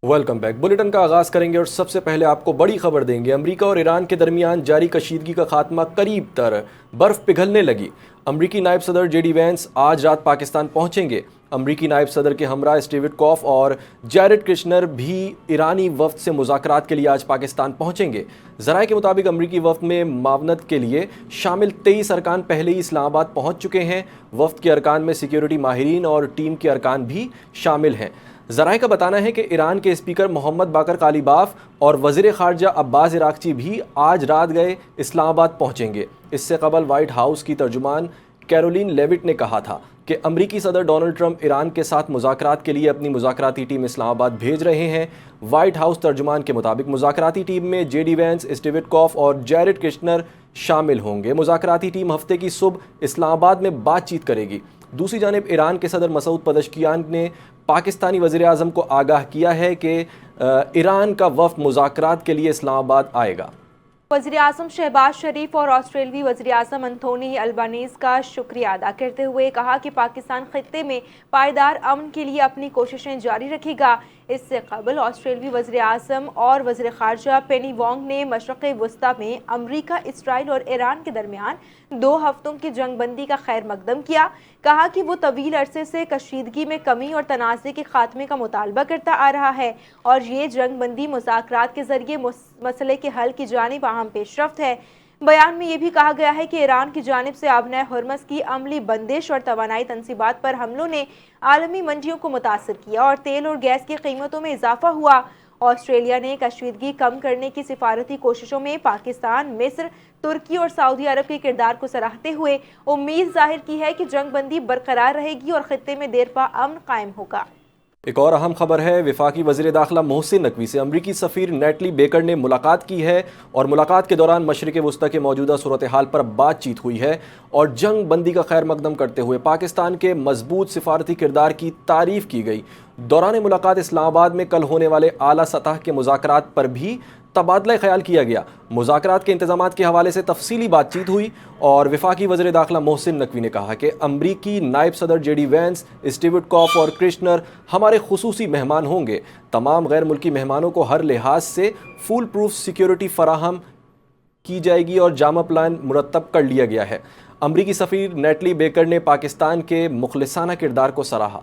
Welcome back. Bulletin کا آغاز کریں گے اور سب سے پہلے آپ کو بڑی خبر دیں گے۔ امریکہ اور ایران کے درمیان جاری کشیدگی کا خاتمہ قریب تر، برف پگھلنے لگی۔ امریکی نائب صدر جے ڈی وینس آج رات پاکستان پہنچیں گے۔ امریکی نائب صدر کے ہمراہ اسٹیو وٹکوف اور جیرڈ کشنر بھی ایرانی وفد سے مذاکرات کے لیے آج پاکستان پہنچیں گے۔ ذرائع کے مطابق امریکی وفد میں معاونت کے لیے شامل 23 ارکان پہلے ہی اسلام آباد پہنچ چکے ہیں۔ وفد کے ارکان میں سیکیورٹی ماہرین اور ٹیم کے ارکان بھی شامل ہیں۔ ذرائع کا بتانا ہے کہ ایران کے اسپیکر محمد باقر قالیباف اور وزیر خارجہ عباس عراقچی بھی آج رات گئے اسلام آباد پہنچیں گے۔ اس سے قبل وائٹ ہاؤس کی ترجمان کیرولین لیوٹ نے کہا تھا کہ امریکی صدر ڈونلڈ ٹرمپ ایران کے ساتھ مذاکرات کے لیے اپنی مذاکراتی ٹیم اسلام آباد بھیج رہے ہیں۔ وائٹ ہاؤس ترجمان کے مطابق مذاکراتی ٹیم میں J D Vance, Steve Witkoff اور جیرڈ کشنر شامل ہوں گے۔ مذاکراتی ٹیم ہفتے کی صبح اسلام آباد میں بات چیت کرے گی۔ دوسری جانب ایران کے صدر مسعود پزشکیان نے پاکستانی وزیر اعظم کو آگاہ کیا ہے کہ ایران کا وفد مذاکرات کے لیے اسلام آباد آئے گا۔ وزیر اعظم شہباز شریف اور آسٹریلوی وزیر اعظم انتھونی البانیز کا شکریہ ادا کرتے ہوئے کہا کہ پاکستان خطے میں پائیدار امن کے لیے اپنی کوششیں جاری رکھے گا۔ اس سے قبل آسٹریلوی وزیر اعظم اور وزیر خارجہ پینی وانگ نے مشرق وسطی میں امریکہ، اسرائیل اور ایران کے درمیان 2 ہفتوں کی جنگ بندی کا خیر مقدم کیا۔ کہا کہ وہ طویل عرصے سے کشیدگی میں کمی اور تنازع کے خاتمے کا مطالبہ کرتا آ رہا ہے اور یہ جنگ بندی مذاکرات کے ذریعے مسئلے کے حل کی جانب اہم پیش رفت ہے۔ بیان میں یہ بھی کہا گیا ہے کہ ایران کی جانب سے آبنائے ہرمز کی عملی بندش اور توانائی تنصیبات پر حملوں نے عالمی منڈیوں کو متاثر کیا اور تیل اور گیس کی قیمتوں میں اضافہ ہوا۔ آسٹریلیا نے کشیدگی کم کرنے کی سفارتی کوششوں میں پاکستان، مصر، ترکی اور سعودی عرب کے کردار کو سراہتے ہوئے امید ظاہر کی ہے کہ جنگ بندی برقرار رہے گی اور خطے میں دیرپا امن قائم ہوگا۔ ایک اور اہم خبر ہے، وفاقی وزیر داخلہ محسن نقوی سے امریکی سفیر نیٹلی بیکر نے ملاقات کی ہے اور ملاقات کے دوران مشرق وسطی کے موجودہ صورتحال پر بات چیت ہوئی ہے اور جنگ بندی کا خیر مقدم کرتے ہوئے پاکستان کے مضبوط سفارتی کردار کی تعریف کی گئی۔ دوران ملاقات اسلام آباد میں کل ہونے والے اعلیٰ سطح کے مذاکرات پر بھی تبادلہ خیال کیا گیا۔ مذاکرات کے انتظامات کے حوالے سے تفصیلی بات چیت ہوئی اور وفاقی وزیر داخلہ محسن نقوی نے کہا کہ امریکی نائب صدر J D Vance, Steve Witkoff اور کرشنر ہمارے خصوصی مہمان ہوں گے۔ تمام غیر ملکی مہمانوں کو ہر لحاظ سے فول پروف سیکیورٹی فراہم کی جائے گی اور جامع پلان مرتب کر لیا گیا ہے۔ امریکی سفیر نیٹلی بیکر نے پاکستان کے مخلصانہ کردار کو سراہا۔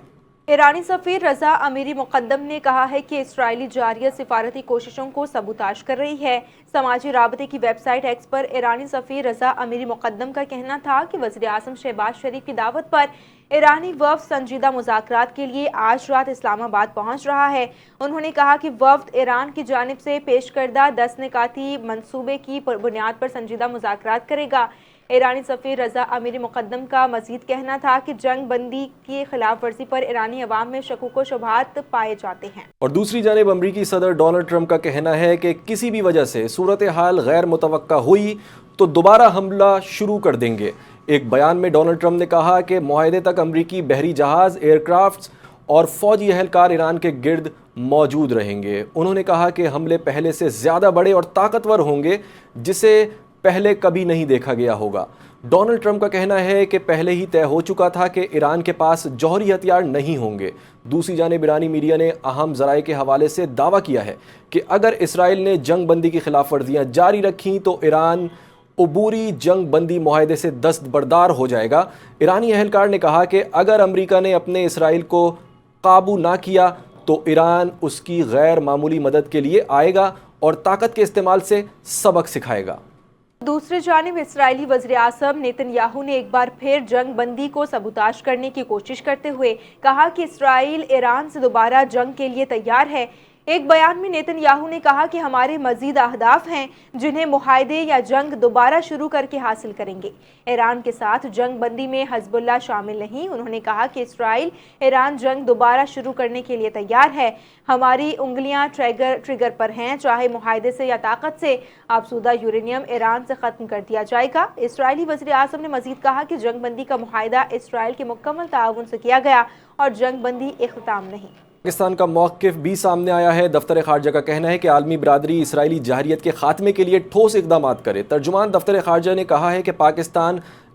ایرانی سفیر رضا امیری مقدم نے کہا ہے کہ اسرائیلی جاریہ سفارتی کوششوں کو سبوتاژ کر رہی ہے۔ سماجی رابطے کی ویب سائٹ ایکس پر ایرانی سفیر رضا امیری مقدم کا کہنا تھا کہ وزیر اعظم شہباز شریف کی دعوت پر ایرانی وفد سنجیدہ مذاکرات کے لیے آج رات اسلام آباد پہنچ رہا ہے۔ انہوں نے کہا کہ وفد ایران کی جانب سے پیش کردہ 10 نکاتی منصوبے کی بنیاد پر سنجیدہ مذاکرات کرے گا۔ ایرانی سفیر رضا امیری مقدم کا مزید کہنا تھا کہ جنگ بندی کی خلاف ورزی پر ایرانی عوام میں شکوک و شبہات پائے جاتے ہیں۔ اور دوسری جانب امریکی صدر ڈونلڈ ٹرمپ کا کہنا ہے کہ کسی بھی وجہ سے صورتحال غیر متوقع ہوئی تو دوبارہ حملہ شروع کر دیں گے۔ ایک بیان میں ڈونلڈ ٹرمپ نے کہا کہ معاہدے تک امریکی بحری جہاز، ایئر کرافٹس اور فوجی اہلکار ایران کے گرد موجود رہیں گے۔ انہوں نے کہا کہ حملے پہلے سے زیادہ بڑے اور طاقتور ہوں گے جسے پہلے کبھی نہیں دیکھا گیا ہوگا۔ ڈونلڈ ٹرمپ کا کہنا ہے کہ پہلے ہی طے ہو چکا تھا کہ ایران کے پاس جوہری ہتھیار نہیں ہوں گے۔ دوسری جانب ایرانی میڈیا نے اہم ذرائع کے حوالے سے دعویٰ کیا ہے کہ اگر اسرائیل نے جنگ بندی کی خلاف ورزیاں جاری رکھیں تو ایران عبوری جنگ بندی معاہدے سے دستبردار ہو جائے گا۔ ایرانی اہلکار نے کہا کہ اگر امریکہ نے اپنے اسرائیل کو قابو نہ کیا تو ایران اس کی غیر معمولی مدد کے لیے آئے گا اور طاقت کے استعمال سے سبق سکھائے گا۔ دوسری جانب اسرائیلی وزیر اعظم نیتن یاہو نے ایک بار پھر جنگ بندی کو سبوتاژ کرنے کی کوشش کرتے ہوئے کہا کہ اسرائیل ایران سے دوبارہ جنگ کے لیے تیار ہے۔ ایک بیان میں نیتن یاہو نے کہا کہ ہمارے مزید اہداف ہیں جنہیں معاہدے یا جنگ دوبارہ شروع کر کے حاصل کریں گے۔ ایران کے ساتھ جنگ بندی میں حزب اللہ شامل نہیں۔ انہوں نے کہا کہ اسرائیل ایران جنگ دوبارہ شروع کرنے کے لیے تیار ہے۔ ہماری انگلیاں ٹریگر پر ہیں، چاہے معاہدے سے یا طاقت سے۔ آبزودہ یورینیم ایران سے ختم کر دیا جائے گا۔ اسرائیلی وزیر اعظم نے مزید کہا کہ جنگ بندی کا معاہدہ اسرائیل کے مکمل تعاون سے کیا گیا اور جنگ بندی اختتام نہیں۔ پاکستان کا موقف بھی سامنے آیا ہے۔ دفتر خارجہ کا کہنا ہے کہ عالمی برادری اسرائیلی جارحیت کے خاتمے کے لیے ٹھوس اقدامات کرے۔ ترجمان دفتر خارجہ نے کہا ہے کہ پاکستان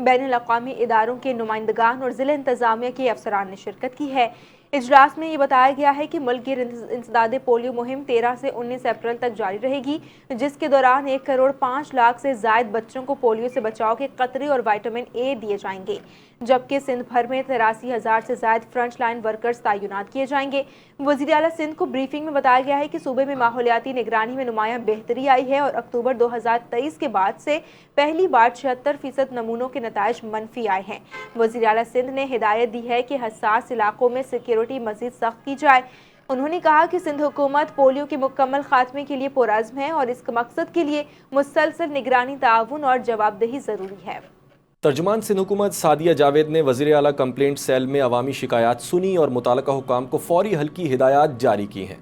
بین الاقوامی اداروں کے نمائندگان اور ضلع انتظامیہ کے افسران نے شرکت کی ہے۔ اجلاس میں یہ بتایا گیا ہے کہ ملک گیر انسداد پولیو مہم 13 سے 19 اپریل تک جاری رہے گی، جس کے دوران 1.5 کروڑ سے زائد بچوں کو پولیو سے بچاؤ کے قطرے اور وٹامن اے دیے جائیں گے، جبکہ سندھ بھر میں 83,000 سے زائد فرنٹ لائن ورکرز تعینات کیے جائیں گے۔ وزیر اعلیٰ سندھ کو بریفنگ میں بتایا گیا ہے کہ صوبے میں ماحولیاتی نگرانی میں نمایاں بہتری آئی ہے اور اکتوبر 2023 کے بعد سے پہلی بار 76% نمونوں کے نتائج منفی آئے ہیں۔ وزیر اعلیٰ سندھ نے ہدایت دی ہے کہ حساس علاقوں میں سیکیورٹی مزید سخت کی جائے۔ انہوں نے کہا کہ سندھ حکومت پولیو کے مکمل خاتمے کے لیے پرعزم ہے اور اس مقصد کے لیے مسلسل نگرانی، تعاون اور جوابدہی ضروری ہے۔ ترجمان سندھ حکومت سعدیہ جاوید نے وزیر اعلیٰ کمپلینٹ سیل میں عوامی شکایات سنی اور متعلقہ حکام کو فوری حل کی ہدایات جاری کی ہیں۔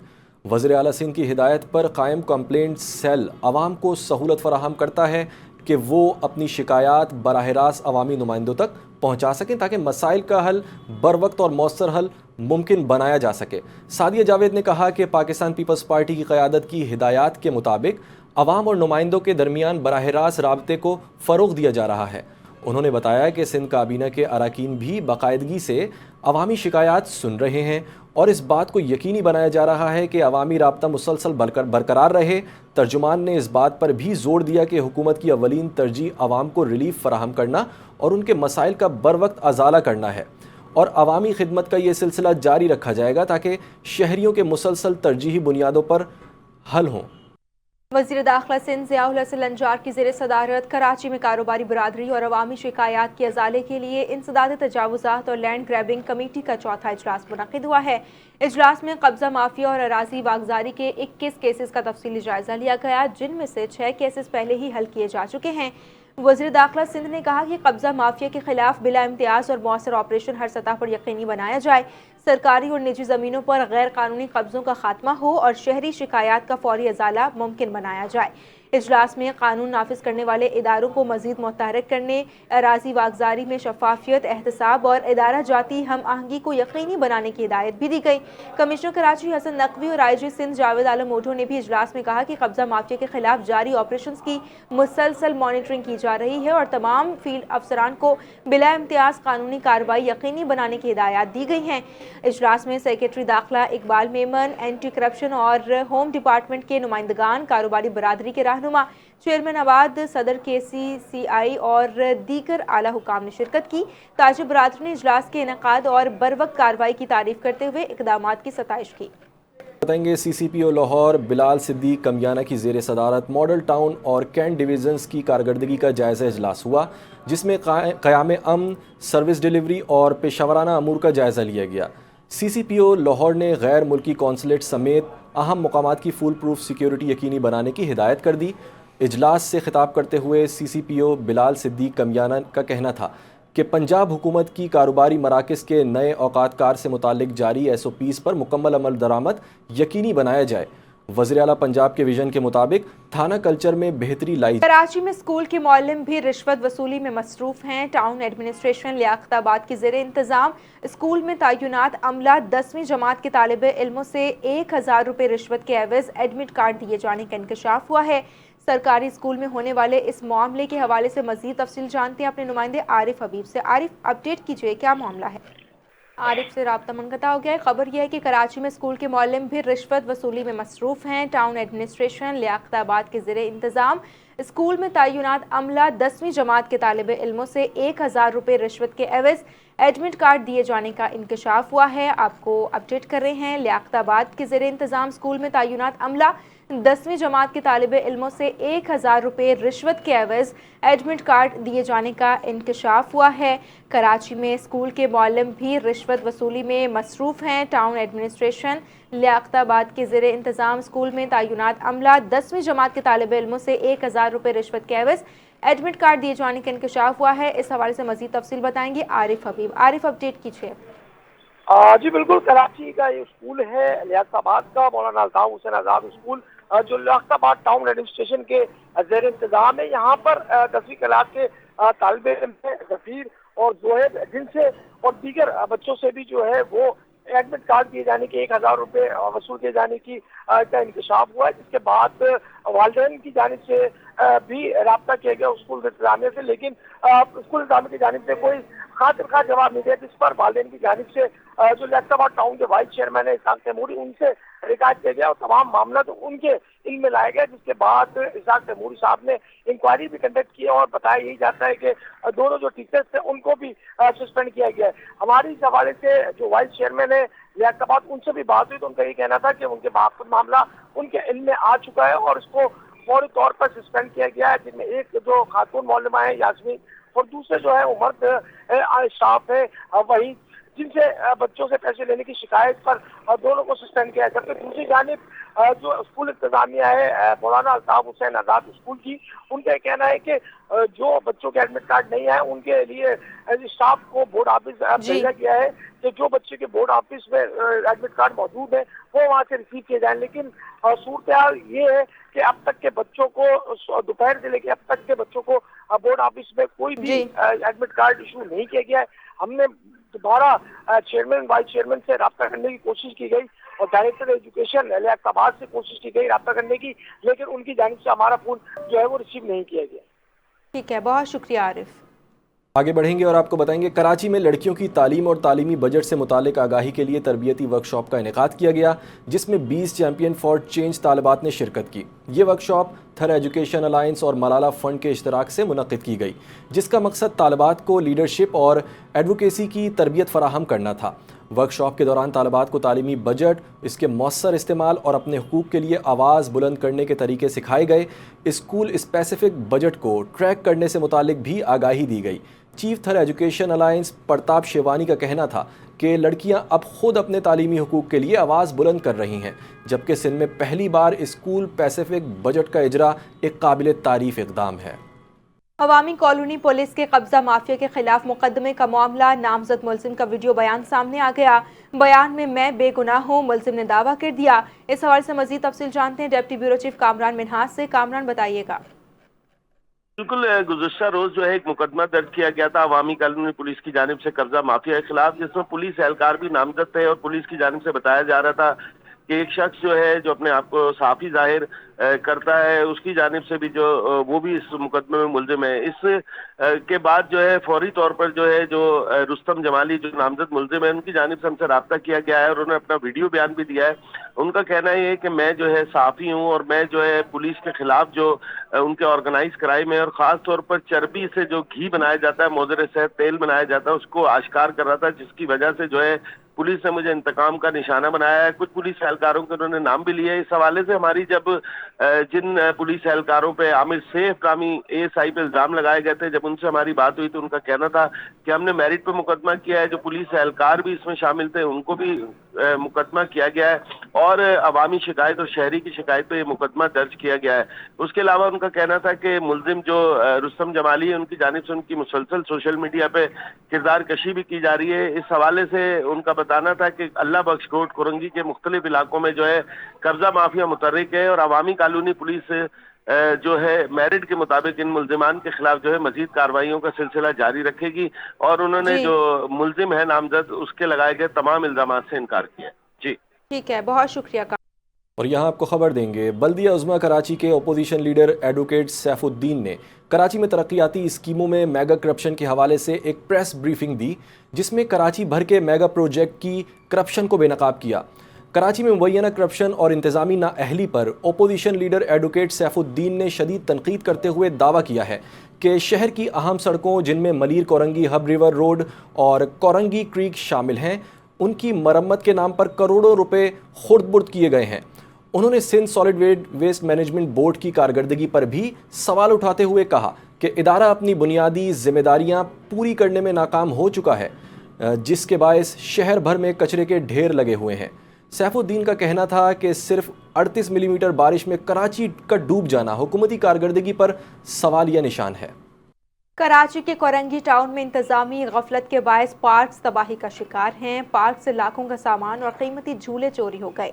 وزیر اعلیٰ سندھ کی ہدایت پر قائم کمپلینٹ سیل عوام کو سہولت فراہم کرتا ہے کہ وہ اپنی شکایات براہ راست عوامی نمائندوں تک پہنچا سکیں تاکہ مسائل کا حل بروقت اور مؤثر حل ممکن بنایا جا سکے۔ سعدیہ جاوید نے کہا کہ پاکستان پیپلز پارٹی کی قیادت کی ہدایات کے مطابق عوام اور نمائندوں کے درمیان براہ راست رابطے کو فروغ دیا جا رہا ہے۔ انہوں نے بتایا کہ سندھ کابینہ کے اراکین بھی باقاعدگی سے عوامی شکایات سن رہے ہیں اور اس بات کو یقینی بنایا جا رہا ہے کہ عوامی رابطہ مسلسل برقرار رہے۔ ترجمان نے اس بات پر بھی زور دیا کہ حکومت کی اولین ترجیح عوام کو ریلیف فراہم کرنا اور ان کے مسائل کا بروقت ازالہ کرنا ہے اور عوامی خدمت کا یہ سلسلہ جاری رکھا جائے گا تاکہ شہریوں کے مسلسل ترجیحی بنیادوں پر حل ہوں۔ وزیر داخلہ سندھ ضیاء الحسن لنجار کی زیر صدارت کراچی میں کاروباری برادری اور عوامی شکایات کے ازالے کے لیے انسداد تجاوزات اور لینڈ گریبنگ کمیٹی کا چوتھا اجلاس منعقد ہوا ہے۔ اجلاس میں قبضہ مافیا اور اراضی واگزاری کے 21 کیسز کا تفصیلی جائزہ لیا گیا، جن میں سے 6 کیسز پہلے ہی حل کیے جا چکے ہیں۔ وزیر داخلہ سندھ نے کہا کہ قبضہ مافیا کے خلاف بلا امتیاز اور مؤثر آپریشن ہر سطح پر یقینی بنایا جائے، سرکاری اور نجی زمینوں پر غیر قانونی قبضوں کا خاتمہ ہو اور شہری شکایات کا فوری ازالہ ممکن بنایا جائے۔ اجلاس میں قانون نافذ کرنے والے اداروں کو مزید متحرک کرنے، اراضی واگزاری میں شفافیت، احتساب اور ادارہ جاتی ہم آہنگی کو یقینی بنانے کی ہدایت بھی دی گئی۔ کمشنر کراچی حسن نقوی اور آئی جی سندھ جاوید عالم اوڈھو نے بھی اجلاس میں کہا کہ قبضہ مافیا کے خلاف جاری آپریشنز کی مسلسل مانیٹرنگ کی جا رہی ہے اور تمام فیلڈ افسران کو بلا امتیاز قانونی کارروائی یقینی بنانے کی ہدایات دی گئی ہیں۔ اجلاس میں سیکریٹری داخلہ اقبال میمن، اینٹی کرپشن اور ہوم ڈپارٹمنٹ کے نمائندگان، کاروباری برادری کے رہنما، چیئرمین عواد، صدر KCCI اور دیگر اعلیٰ حکام نے شرکت کی۔ تاجر برادری نے اجلاس کے انعقاد اور بروقت کارروائی کی تعریف کرتے ہوئے اقدامات کی ستائش کی۔ بتائیں گے CCPO لاہور بلال صدیق کمیانہ کی زیر صدارت ماڈل ٹاؤن اور کینٹ ڈویژنز کی کارکردگی کا جائزہ اجلاس ہوا، جس میں قیام امن، سروس ڈیلیوری اور پیشہ ورانہ امور کا جائزہ لیا گیا۔ CCPO لاہور نے غیر ملکی کونسلیٹ سمیت اہم مقامات کی فول پروف سیکیورٹی یقینی بنانے کی ہدایت کر دی۔ اجلاس سے خطاب کرتے ہوئے CCPO بلال صدیق کمیانہ کا کہنا تھا کہ پنجاب حکومت کی کاروباری مراکز کے نئے اوقات کار سے متعلق جاری SOPs پر مکمل عمل درآمد یقینی بنایا جائے۔ وزیر اعلیٰ پنجاب کے ویژن کے مطابق تھانہ کلچر میں بہتری لائی۔ کراچی میں اسکول کے معلم بھی رشوت وصولی میں مصروف ہیں۔ ٹاؤن ایڈمنسٹریشن لیاقت آباد کے زیر انتظام اسکول میں تعینات عملہ 10ویں جماعت کے طالب علموں سے 1000 روپے رشوت کے عوض ایڈمٹ کارڈ دیے جانے کا انکشاف ہوا ہے۔ سرکاری اسکول میں ہونے والے اس معاملے کے حوالے سے مزید تفصیل جانتے ہیں اپنے نمائندے عارف حبیب سے۔ عارف، اپڈیٹ کیجیے، کیا معاملہ ہے؟ عارف سے رابطہ منقطع ہو گیا ہے۔ خبر یہ ہے کہ کراچی میں اسکول کے معلم بھی رشوت وصولی میں مصروف ہیں۔ ٹاؤن ایڈمنسٹریشن لیاقت آباد کے زیر انتظام اسکول میں تعینات عملہ 10ویں جماعت کے طالب علموں سے 1000 روپے رشوت کے عوض ایڈمٹ کارڈ دیے جانے کا انکشاف ہوا ہے۔ آپ کو اپڈیٹ کر رہے ہیں۔ لیاقت آباد کے زیر انتظام اسکول میں تعینات عملہ 10ویں جماعت کے طالب علموں سے 1000 روپے رشوت کے عوض ایڈمٹ کارڈ دیے جانے کا انکشاف ہوا ہے۔ کراچی میں اسکول کے معلم بھی رشوت وصولی میں مصروف ہیں۔ ٹاؤن ایڈمنسٹریشن لیاقت آباد کے زیر انتظام اسکول میں تعینات عملہ 10ویں جماعت کے طالب علموں سے 1000 روپے رشوت کے عوض ایڈمٹ کارڈ دیے جانے کا انکشاف ہوا ہے۔ اس حوالے سے مزید تفصیل بتائیں گے عارف حبیب۔ عارف، اپڈیٹ کیجیے۔ جی بالکل، کراچی کا یہ اسکول ہے لیاقت آباد کا مولانا الطاف حسین آزاد اسکول، جو لیاقت آباد ٹاؤن ایڈمنسٹریشن کے زیر انتظام ہے۔ یہاں پر 10ویں کلاس کے طالب علم ہیں ظفیر اور زہیب، جن سے اور دیگر بچوں سے بھی جو ہے وہ ایڈمٹ کارڈ دیے جانے کے 1000 روپے وصول کیے جانے کی کا انکشاف ہوا ہے، جس کے بعد والدین کی جانب سے بھی رابطہ کیا گیا اسکول انتظامیہ سے، لیکن اسکول انتظامیہ کی جانب سے کوئی خاطر خواہ جواب نہیں دیا، جس پر والدین کی جانب سے جو لیاقت آباد ٹاؤن کے وائس چیئرمین ہے اسحاق تیموری، ان سے ریکارڈ کیا گیا اور تمام معاملہ تو ان کے علم میں لایا گیا، جس کے بعد اسحاق تیموری صاحب نے انکوائری بھی کنڈکٹ کی اور بتایا یہی جاتا ہے کہ دونوں جو ٹیچرز تھے ان کو بھی سسپینڈ کیا گیا ہے۔ ہماری اس حوالے سے جو وائس چیئرمین ہے لیاقت آباد، ان سے بھی بات ہوئی تو ان کا یہ کہنا تھا کہ ان کے باپ معاملہ ان کے علم میں آ چکا ہے اور اس کو فوری طور پر سسپینڈ کیا گیا ہے، جن میں ایک جو خاتون معلمہ ہے یاسمین اور دوسرے جو ہے وہ مرد اسٹاف ہے وہی، جن سے بچوں سے پیسے لینے کی شکایت پر دونوں کو سسپینڈ کیا ہے۔ جبکہ دوسری جانب جو اسکول انتظامیہ ہے مولانا الطاف حسین آزاد اسکول کی، ان کا کہنا ہے کہ جو بچوں کے ایڈمٹ کارڈ نہیں ہے ان کے لیے اسٹاف کو بورڈ آفس بھیجا گیا ہے کہ جو بچے کے بورڈ آفس میں ایڈمٹ کارڈ موجود ہے وہ وہاں سے ریسیو کیے جائیں، لیکن صورتحال یہ ہے کہ اب تک کے بچوں کو دوپہر سے لے کے اب تک کے بچوں کو بورڈ آفس میں کوئی بھی ایڈمٹ کارڈ ایشو نہیں کیا گیا ہے۔ ہم نے دوبارہ چیئرمین وائس چیئرمین سے رابطہ کرنے کی کوشش کی گئی اور ڈائریکٹر ایجوکیشن لیاقت آباد سے کوشش کی گئی رابطہ کرنے کی، لیکن ان کی جانب سے ہمارا فون جو ہے وہ ریسیو نہیں کیا گیا۔ ٹھیک ہے، بہت شکریہ عارف۔ آگے بڑھیں گے اور آپ کو بتائیں گے کراچی میں لڑکیوں کی تعلیم اور تعلیمی بجٹ سے متعلق آگاہی کے لیے تربیتی ورکشاپ کا انعقاد کیا گیا، جس میں 20 چیمپئن فار چینج طالبات نے شرکت کی۔ یہ ورکشاپ تھر ایجوکیشن الائنس اور ملالہ فنڈ کے اشتراک سے منعقد کی گئی، جس کا مقصد طالبات کو لیڈرشپ اور ایڈوکیسی کی تربیت فراہم کرنا تھا۔ ورکشاپ کے دوران طالبات کو تعلیمی بجٹ، اس کے مؤثر استعمال اور اپنے حقوق کے لیے آواز بلند کرنے کے طریقے سکھائے گئے۔ اسکول اسپیسیفک بجٹ کو ٹریک کرنے سے متعلق بھی آگاہی دی گئی۔ چیف تھر ایجوکیشن الائنس پرتاپ شیوانی کا کہنا تھا کہ لڑکیاں اب خود اپنے تعلیمی حقوق کے لیے آواز بلند کر رہی ہیں، جبکہ سندھ میں پہلی بار اسکول پیسیفک بجٹ کا اجرا ایک قابل تعریف اقدام ہے۔ عوامی کالونی پولیس کے قبضہ مافیا کے خلاف مقدمے کا معاملہ، نامزد ملزم کا ویڈیو بیان سامنے آ گیا۔ بیان میں بے گناہ ہوں، ملزم نے دعویٰ کر دیا۔ اس حوالے سے مزید تفصیل جانتے ہیں deputy bureau chief Kamran Minhas سے۔ کامران، بتائیے گا۔ بالکل، گزشتہ روز جو ہے ایک مقدمہ درج کیا گیا تھا عوامی کالونی پولیس کی جانب سے قبضہ مافیا کے خلاف، جس میں پولیس اہلکار بھی نامزد تھے اور پولیس کی جانب سے بتایا جا رہا تھا کہ ایک شخص جو ہے جو اپنے آپ کو صحافی ظاہر کرتا ہے، اس کی جانب سے بھی جو وہ بھی اس مقدمے میں ملزم ہے۔ اس کے بعد جو ہے فوری طور پر جو ہے جو رستم جمالی جو نامزد ملزم ہے، ان کی جانب سے ہم سے رابطہ کیا گیا ہے اور انہوں نے اپنا ویڈیو بیان بھی دیا ہے۔ ان کا کہنا یہ ہے کہ میں جو ہے صحافی ہوں اور میں جو ہے پولیس کے خلاف جو ان کے آرگنائز کرائم ہے اور خاص طور پر چربی سے جو گھی بنایا جاتا ہے، مضر صحت تیل بنایا جاتا ہے، اس کو آشکار کر رہا تھا، جس کی وجہ سے جو ہے پولیس نے مجھے انتقام کا نشانہ بنایا ہے۔ کچھ پولیس اہلکاروں کے انہوں نے نام بھی لیے۔ اس حوالے سے ہماری جب جن پولیس اہلکاروں پہ عامر سیف نامی ASI پہ الزام لگائے گئے تھے، جب ان سے ہماری بات ہوئی تو ان کا کہنا تھا کہ ہم نے میرٹ پہ مقدمہ کیا ہے، جو پولیس اہلکار بھی اس میں شامل تھے ان کو بھی مقدمہ کیا گیا ہے اور عوامی شکایت اور شہری کی شکایت پہ یہ مقدمہ درج کیا گیا ہے۔ اس کے علاوہ ان کا کہنا تھا کہ ملزم جو رستم جمالی ہے، ان کی جانب سے ان کی مسلسل سوشل میڈیا پہ کردار کشی بھی کی جا رہی ہے۔ اس حوالے سے ان کا بتانا تھا کہ اللہ بخش کوٹ کورنگی کے مختلف علاقوں میں جو ہے قبضہ مافیا متحرک ہے اور عوامی کالونی پولیس جو ہے میرٹ کے مطابق ان ملزمان کے خلاف جو ہے مزید کارروائیوں کا سلسلہ جاری رکھے گی، اور انہوں نے جو ملزم ہے نامزد اس کے لگائے گئے تمام الزامات سے انکار کیا۔ جی ٹھیک ہے، بہت شکریہ۔ اور یہاں آپ کو خبر دیں گے، بلدیہ عظمیٰ کراچی کے اپوزیشن لیڈر ایڈوکیٹ سیف الدین نے کراچی میں ترقیاتی اسکیموں میں میگا کرپشن کے حوالے سے ایک پریس بریفنگ دی، جس میں کراچی بھر کے میگا پروجیکٹ کی کرپشن کو بے نقاب کیا۔ کراچی میں مبینہ کرپشن اور انتظامی نااہلی پر اپوزیشن لیڈر ایڈوکیٹ سیف الدین نے شدید تنقید کرتے ہوئے دعویٰ کیا ہے کہ شہر کی اہم سڑکوں، جن میں Malir Korangi hub river road اور کورنگی کریک شامل ہیں، ان کی مرمت کے نام پر کروڑوں روپے خرد برد کیے گئے ہیں۔ انہوں نے Sindh solid waste management board کی کارکردگی پر بھی سوال اٹھاتے ہوئے کہا کہ ادارہ اپنی بنیادی ذمہ داریاں پوری کرنے میں ناکام ہو چکا ہے، جس کے باعث شہر بھر میں کچرے کے ڈھیر لگے ہوئے ہیں۔ سیف الدین کا کہنا تھا کہ صرف 38 ملی میٹر بارش میں کراچی کا ڈوب جانا حکومتی کارکردگی پر سوالیہ نشان ہے۔ کراچی کے کورنگی ٹاؤن میں انتظامی غفلت کے باعث پارکس تباہی کا شکار ہیں۔ پارک سے لاکھوں کا سامان اور قیمتی جھولے چوری ہو گئے۔